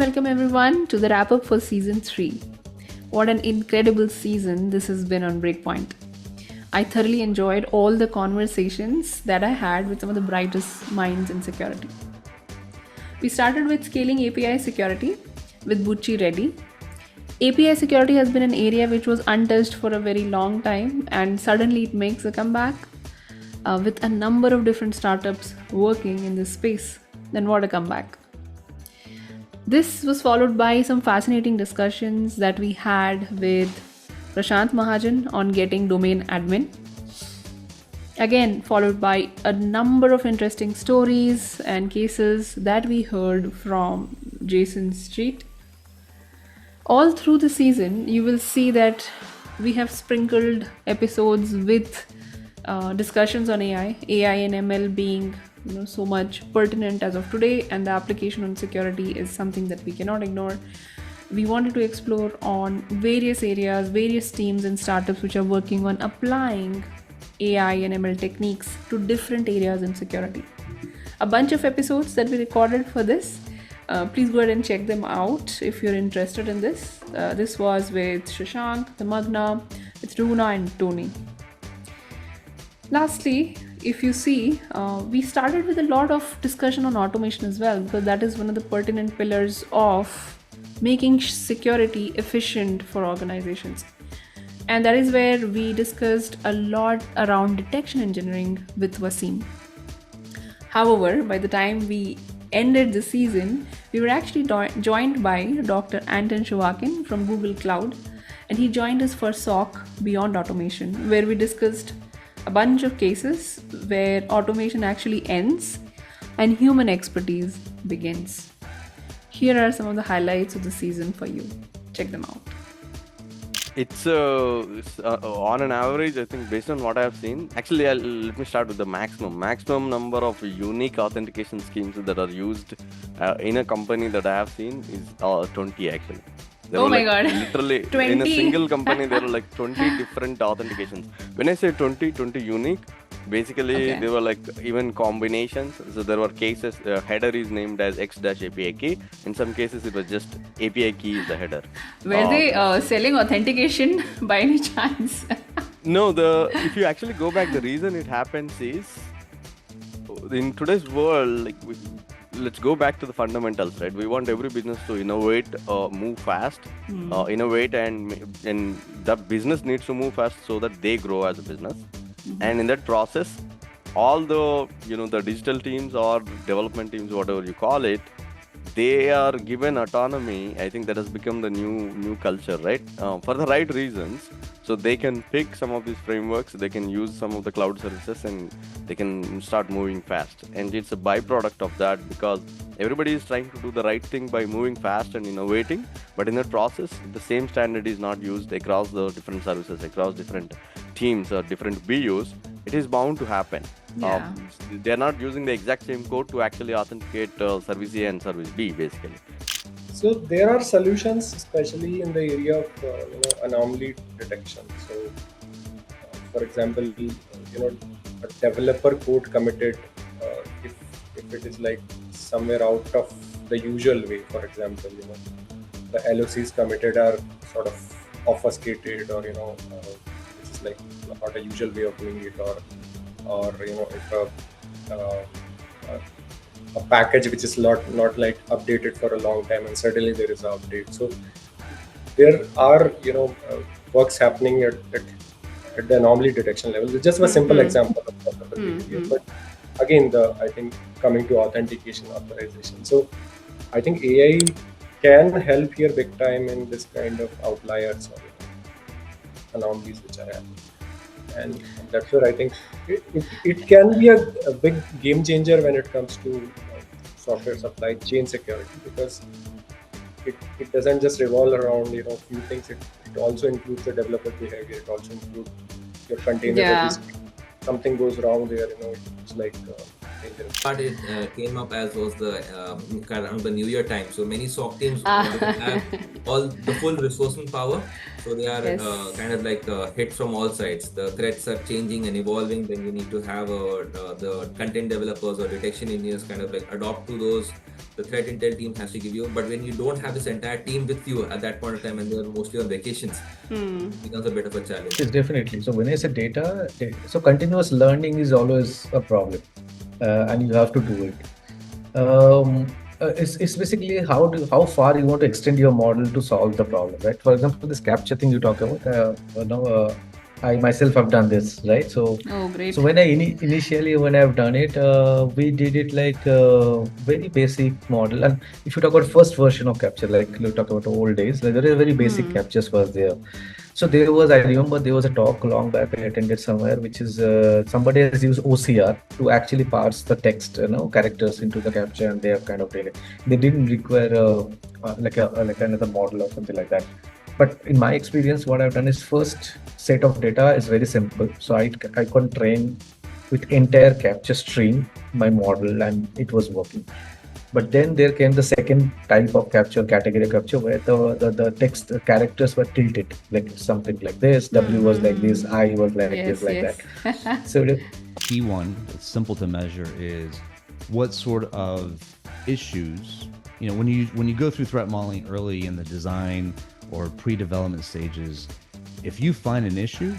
welcome everyone to the wrap up for Season 3. What an incredible season this has been on Breakpoint. I thoroughly enjoyed all the conversations that I had with some of the brightest minds in security. We started with scaling API security with Bucchi Reddy. API security has been an area which was untouched for a very long time, and suddenly it makes a comeback with a number of different startups working in this space. Then what a comeback. This was followed by some fascinating discussions that we had with Prashant Mahajan on getting domain admin. Again, followed by a number of interesting stories and cases that we heard from Jason Street. All through the season, you will see that we have sprinkled episodes with discussions on AI and ML being so much pertinent as of today, and the application on security is something that we cannot ignore. We wanted to explore on various areas, various teams and startups which are working on applying AI and ML techniques to different areas in security. A bunch of episodes that we recorded for this. Please go ahead and check them out if you're interested in this. This was with Shashank, the Magna, with Runa and Tony. Lastly, if you see, we started with a lot of discussion on automation as well, because that is one of the pertinent pillars of making security efficient for organizations. And that is where we discussed a lot around detection engineering with Wasim. However, by the time we ended the season, we were actually joined by Dr. Anton Chuvakin from Google Cloud, and he joined us for SOC Beyond Automation, where we discussed a bunch of cases where automation actually ends and human expertise begins. Here are some of the highlights of the season for you. Check them out. It's on an average, I think, based on what I have seen. Actually, let me start with the maximum number of unique authentication schemes that are used in a company that I have seen is 20 actually. Oh my God. Literally 20. In a single company there are like 20 different authentications. When I say 20 unique, basically there were like even combinations. So there were cases, header is named as X-API key. In some cases it was just API key is the header. Were they selling authentication by any chance? No, if you actually go back, the reason it happens is in today's world, let's go back to the fundamentals, right? We want every business to innovate, move fast, innovate, and the business needs to move fast so that they grow as a business. And in that process, all the the digital teams or development teams, whatever you call it, they are given autonomy. I think that has become the new culture, right? For the right reasons. So they can pick some of these frameworks, they can use some of the cloud services, and they can start moving fast. And it's a byproduct of that, because everybody is trying to do the right thing by moving fast and innovating. But in that process, the same standard is not used across the different services, across different teams or different BUs. It is bound to happen. Yeah. They're not using the exact same code to actually authenticate service A and service B, basically. So there are solutions, especially in the area of anomaly detection. So, for example, a developer code committed, if it is like somewhere out of the usual way, for example, the LOCs committed are sort of obfuscated, or which is like not a usual way of doing it, or if a package which is not like updated for a long time and suddenly there is an update. So there are works happening at the anomaly detection level. It's just a simple example of the behavior. But again, I think coming to authentication, authorization. So I think AI can help here big time in this kind of outliers or anomalies which are happening. And that's where I think it can be a big game changer when it comes to software supply chain security, because it doesn't just revolve around few things. It also includes the developer behavior. It also includes your container. Something goes wrong there, it's like But it came up as was the around the New Year time. So many SOC teams don't have all the full resourcing power. So they are Yes. kind of like hit from all sides. The threats are changing and evolving. Then you need to have the content developers or detection engineers kind of like adopt to those. The threat intel team has to give you. But when you don't have this entire team with you at that point of time and they're mostly on vacations, it becomes a bit of a challenge. Yes, definitely. So when I say data, so continuous learning is always a problem, and you have to do it. It's basically how far you want to extend your model to solve the problem, right? For example, this capture thing you talk about, I myself have done this, right? So Oh, great. so when I initially when I've done it, we did it like very basic model. And if you talk about first version of capture, like you talk about old days, like there is a very basic captures was there. So I remember there was a talk long back I attended somewhere, which is somebody has used OCR to actually parse the text, characters into the capture, and they have kind of did it. They didn't require like another model or something like that. But in my experience, what I've done is first set of data is very simple. So I can train with entire capture stream my model, and it was working. But then there came the second type of capture, category capture, where the text the characters were tilted, like something like this. W was like this, I was like Yes, this, like yes. that. So Key one that's simple to measure is what sort of issues, when you go through threat modeling early in the design or pre-development stages, if you find an issue,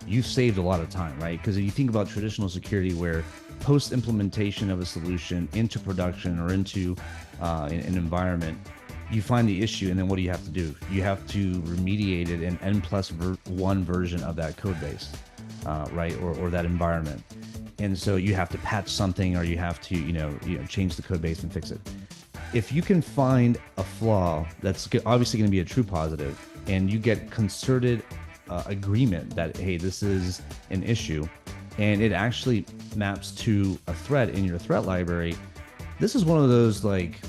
you've saved a lot of time, right? Because if you think about traditional security where post-implementation of a solution into production or into an environment, you find the issue, and then what do you have to do? You have to remediate it in N+1 version of that code base, right? Or that environment. And so you have to patch something, or you have to, change the code base and fix it. If you can find a flaw that's obviously going to be a true positive, and you get concerted agreement that, hey, this is an issue, and it actually maps to a threat in your threat library, this is one of those, like,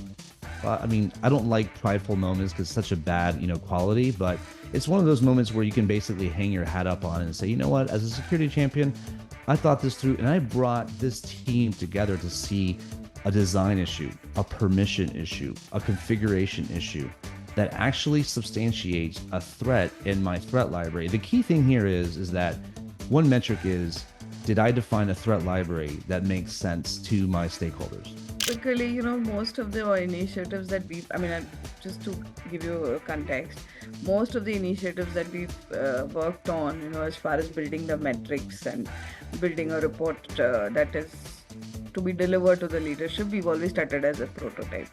I don't like prideful moments because it's such a bad, quality, but it's one of those moments where you can basically hang your hat up on it and say, you know what, as a security champion, I thought this through, and I brought this team together to see a design issue, a permission issue, a configuration issue that actually substantiates a threat in my threat library. The key thing here is that one metric is, did I define a threat library that makes sense to my stakeholders? Typically, most of the initiatives that just to give you a context, most of the initiatives that we've worked on, as far as building the metrics and building a report that is to be delivered to the leadership, we've always started as a prototype,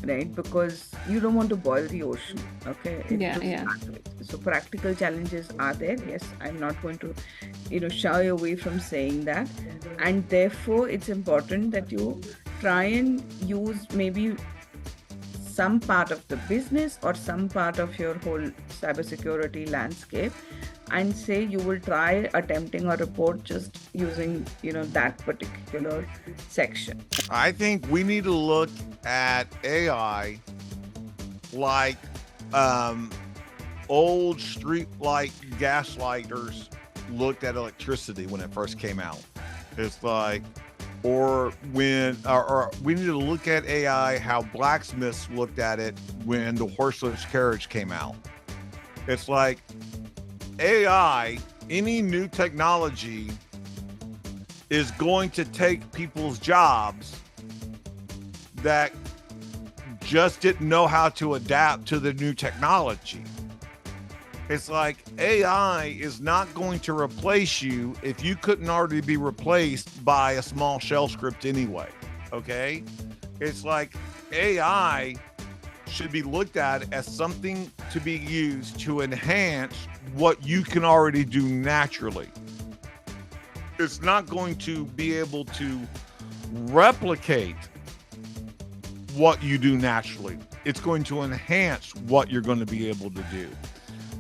right? Because you don't want to boil the ocean, okay? Yeah. So practical challenges are there. Yes, I'm not going to, shy away from saying that. And therefore, it's important that you try and use maybe some part of the business or some part of your whole cybersecurity landscape and say you will try attempting a report just using, that particular section. I think we need to look at AI like old street light gaslighters looked at electricity when it first came out. It's like, or we need to look at AI how blacksmiths looked at it when the horseless carriage came out. It's like AI, any new technology is going to take people's jobs that just didn't know how to adapt to the new technology. It's like AI is not going to replace you if you couldn't already be replaced by a small shell script anyway, okay? It's like AI should be looked at as something to be used to enhance what you can already do naturally. It's not going to be able to replicate what you do naturally. It's going to enhance what you're going to be able to do.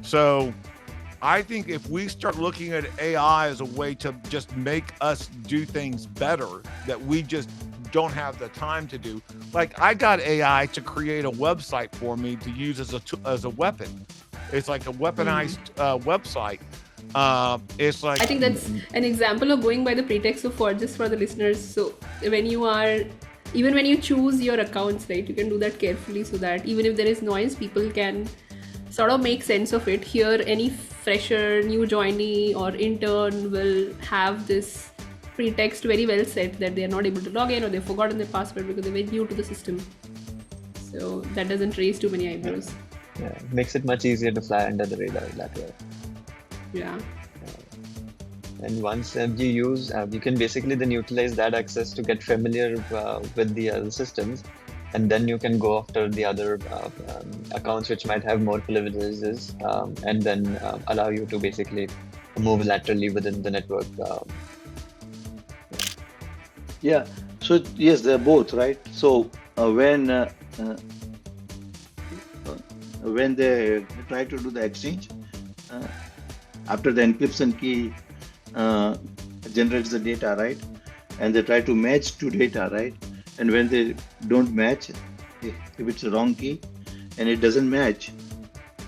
So I think if we start looking at AI as a way to just make us do things better that we just don't have the time to do, like I got AI to create a website for me to use as a weapon. It's like a weaponized website It's like I think that's an example of going by the pretext of what, just for the listeners. So when you are, even when you choose your accounts, right, you can do that carefully so that even if there is noise, people can sort of make sense of it. Here, any fresher, new joinee or intern will have this pretext very well set that they are not able to log in or they've forgotten their password because they're very new to the system. So that doesn't raise too many eyebrows. Yeah, makes it much easier to fly under the radar that way. Yeah. And once you can basically then utilize that access to get familiar with the other systems, and then you can go after the other accounts which might have more privileges, and then allow you to basically move laterally within the network. Yeah. So yes, they're both, right? So when they try to do the exchange, after the encryption key generates the data, right? And they try to match two data, right? And when they don't match, if it's a wrong key and it doesn't match,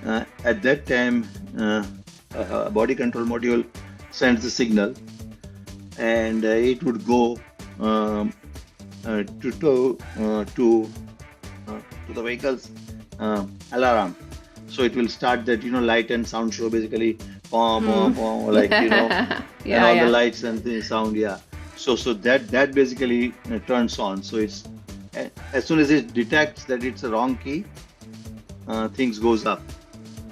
at that time, a body control module sends the signal, and it would go to the vehicle's alarm. So it will start that light and sound show, basically like and all the lights and the sound. So that basically turns on. So it's as soon as it detects that it's a wrong key, things goes up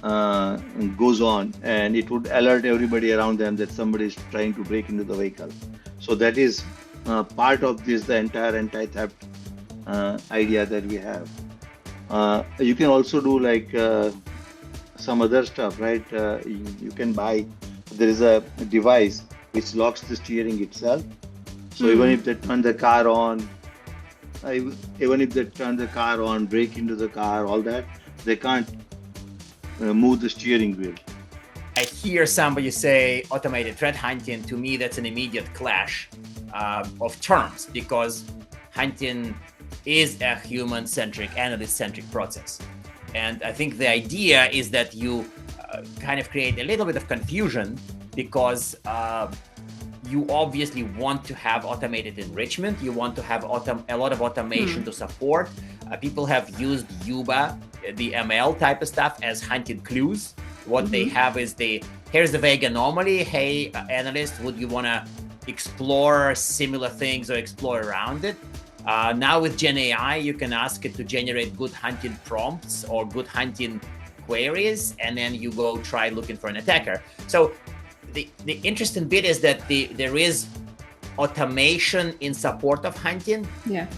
and goes on, and it would alert everybody around them that somebody is trying to break into the vehicle. So that is part of the entire anti-theft idea that we have. You can also do like some other stuff, right? You can buy, there is a device which locks the steering itself. So even if they turn the car on, break into the car, all that, they can't move the steering wheel. I hear somebody say automated threat hunting. To me, that's an immediate clash of terms, because hunting is a human-centric, analyst-centric process. And I think the idea is that you kind of create a little bit of confusion, because you obviously want to have automated enrichment. You want to have a lot of automation to support. People have used Yuba, the ML type of stuff, as hunting clues. What they have is here's the vague anomaly. Hey, analyst, would you want to explore similar things or explore around it? Now with Gen AI, you can ask it to generate good hunting prompts or good hunting queries, and then you go try looking for an attacker. So the interesting bit is that there is automation in support of hunting,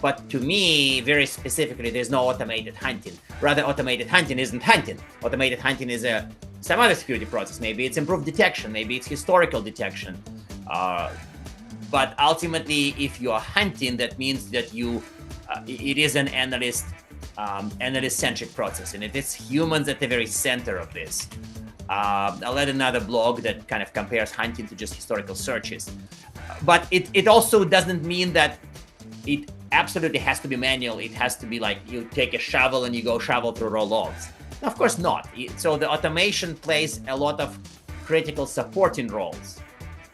but to me, very specifically, there's no automated hunting. Rather, automated hunting isn't hunting. Automated hunting is some other security process. Maybe it's improved detection, maybe it's historical detection. But ultimately, if you are hunting, that means that it is an analyst-centric process, and it is humans at the very center of this. I'll add another blog that kind of compares hunting to just historical searches. But it also doesn't mean that it absolutely has to be manual. It has to be like you take a shovel and you go shovel through raw logs. Of course not. So the automation plays a lot of critical supporting roles.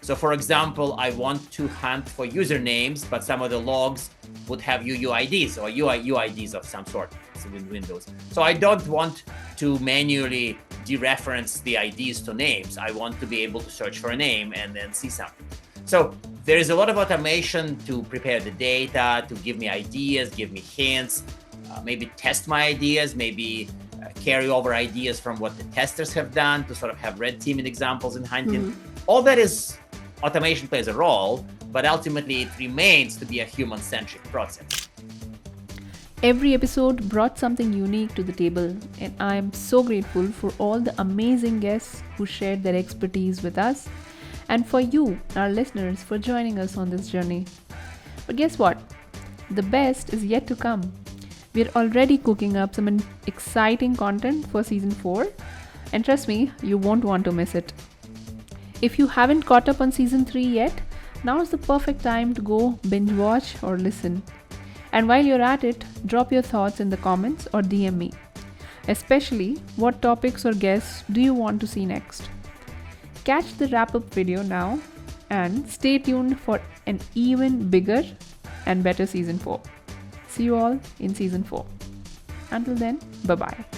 So for example, I want to hunt for usernames, but some of the logs would have UUIDs or UIDs of some sort in Windows. So I don't want to manually dereference the IDs to names. I want to be able to search for a name and then see something. So there is a lot of automation to prepare the data, to give me ideas, give me hints, maybe test my ideas, maybe carry over ideas from what the testers have done to sort of have red teaming examples in hunting. All that is automation plays a role, but ultimately it remains to be a human-centric process. Every episode brought something unique to the table, and I am so grateful for all the amazing guests who shared their expertise with us, and for you, our listeners, for joining us on this journey. But guess what? The best is yet to come. We're already cooking up some exciting content for Season 4, and trust me, you won't want to miss it. If you haven't caught up on Season 3 yet, now is the perfect time to go binge watch or listen. And while you're at it, drop your thoughts in the comments or DM me. Especially, what topics or guests do you want to see next? catch the wrap-up video now and stay tuned for an even bigger and better Season 4. See you all in Season 4. Until then, bye-bye.